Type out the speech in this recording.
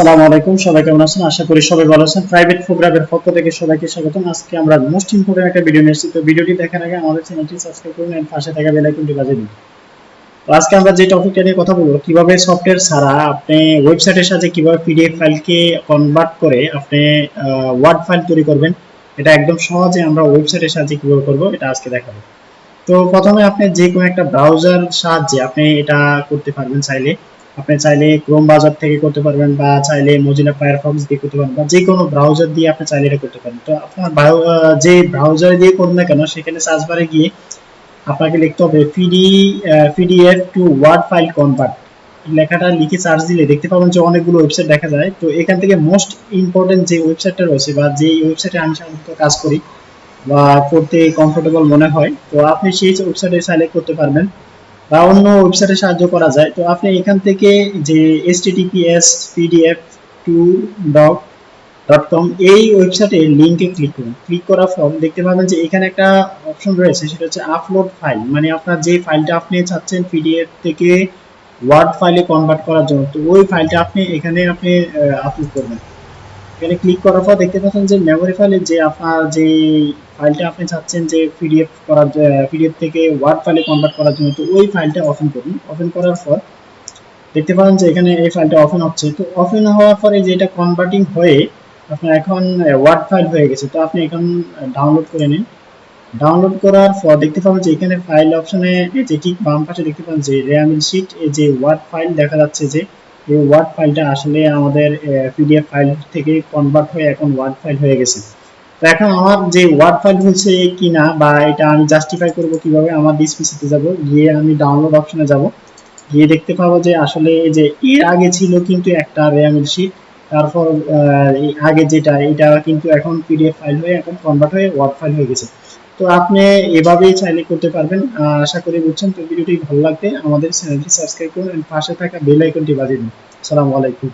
আসসালামু আলাইকুম, সবাই কেমন আছেন? আশা করি সবাই ভালো আছেন। প্রাইভেট প্রোগ্রামের পক্ষ থেকে সবাইকে স্বাগতম। আজকে আমরা মোস্ট ইম্পর্টেন্ট একটা ভিডিও নিয়ে এসেছি। তো ভিডিওটি দেখার আগে আমাদের চ্যানেলটি সাবস্ক্রাইব করুন এবং পাশে থাকা বেল আইকনটি বাজিয়ে দিন। তো আজকে আমরা যে টপিকটা নিয়ে কথা বলবো, কিভাবে সফটওয়্যার ছাড়া আপনি ওয়েবসাইটের সাথে কিভাবে পিডিএফ ফাইলকে কনভার্ট করে আপনি ওয়ার্ড ফাইল তৈরি করবেন। এটা একদম সহজে আমরা ওয়েবসাইটের সাহায্যে কিভাবে করব এটা আজকে দেখাবো। তো প্রথমে আপনি যে কোনো একটা ব্রাউজার সাহায্যে আপনি এটা করতে পারবেন। চাইলে আপনি চাইলে ক্রোম ব্রাউজার থেকে করতে পারবেন, বা চাইলে মজিলা ফায়ারফক্স দিয়ে করতে পারবেন, বা যে কোনো ব্রাউজার দিয়ে আপনি চাইলে এটা করতে পারেন। তো আপনার যে ব্রাউজার দিয়ে করুন না কেন, সেখানে সার্চ বারে গিয়ে আপনাকে লিখতে হবে PDF to word file convert. লেখাটা লিখে সার্চ দিলে দেখতে পাবেন যে অনেকগুলো ওয়েবসাইট দেখা যায়। তো এখান থেকে মোস্ট ইম্পর্টেন্ট যে ওয়েবসাইটটা রয়েছে, বা যে ওয়েবসাইটে আমি সাধারণত কাজ করি বা করতে কমফোর্টেবল মনে হয়, তো আপনি সেই ওয়েবসাইটে সিলেক্ট করতে পারবেন, বা অন্য ওয়েবসাইটে সাহায্য করা যায়। তো আপনি এখান থেকে যে https pdf to .com এই ওয়েবসাইটে লিংকে ক্লিক করুন। ক্লিক করার পর দেখতে পাবেন যে এখানে একটা অপশন রয়েছে, সেটা হচ্ছে আপলোড ফাইল। মানে আপনার যে ফাইলটা আপনি চাচ্ছেন পিডিএফ থেকে ওয়ার্ড ফাইলে কনভার্ট করার জন্য, তো ওই ফাইলটা আপনি এখানে আপলোড করবেন। এখানে ক্লিক করার পর দেখতে পাচ্ছেন যে মেমোরি ফাইলে যে আপনার যে ফাইলটা আপনি চাচ্ছেন যে পিডিএফ থেকে ওয়ার্ড ফাইলে কনভার্ট করার জন্য, তো ওই ফাইলটা ওপেন করুন। ওপেন করার পর দেখতে পাবেন যে এখানে এই ফাইলটা ওপেন হচ্ছে। তো ওপেন হওয়ার পরে যে এটা কনভার্টিং হয়ে আপনার এখন ওয়ার্ড ফাইল হয়ে গেছে। তো আপনি এখন ডাউনলোড করে নিন। ডাউনলোড করার পর দেখতে পাবেন যে এখানে ফাইল অপশনে যে ঠিক বাম পাশে দেখতে পাবেন যে রেয়ামিল শিট, এই যে ওয়ার্ড ফাইল দেখা যাচ্ছে, যে এই ওয়ার্ড ফাইলটা আসলে আমাদের পিডিএফ ফাইল থেকে কনভার্ট হয়ে এখন ওয়ার্ড ফাইল হয়ে গেছে। তো এখন আমার যে ওয়ার্ড ফাইল হচ্ছে কিনা, বা এটা আমি জাস্টিফাই করব কিভাবে, আমার ডিসপিসিতে যাব, গিয়ে আমি ডাউনলোড অপশনে যাব, গিয়ে দেখতে পাবো যে আসলে এই যে এর আগে ছিল কিন্তু একটা রেয়ামিল শিট, তারপর আগে যেটা, এটা কিন্তু এখন পিডিএফ ফাইল হয়ে এখন কনভার্ট হয়ে ওয়ার্ড ফাইল হয়ে গেছে। তো আপনি এভাবেই চাইলে করতে পারবেন। আশা করি বুঝছেন। তো ভিডিওটি ভালো লাগবে আমাদের চ্যানেলটি সাবস্ক্রাইব করুন এবং পাশে থাকা বেল আইকনটি বাজিয়ে দিন। আসসালামু আলাইকুম।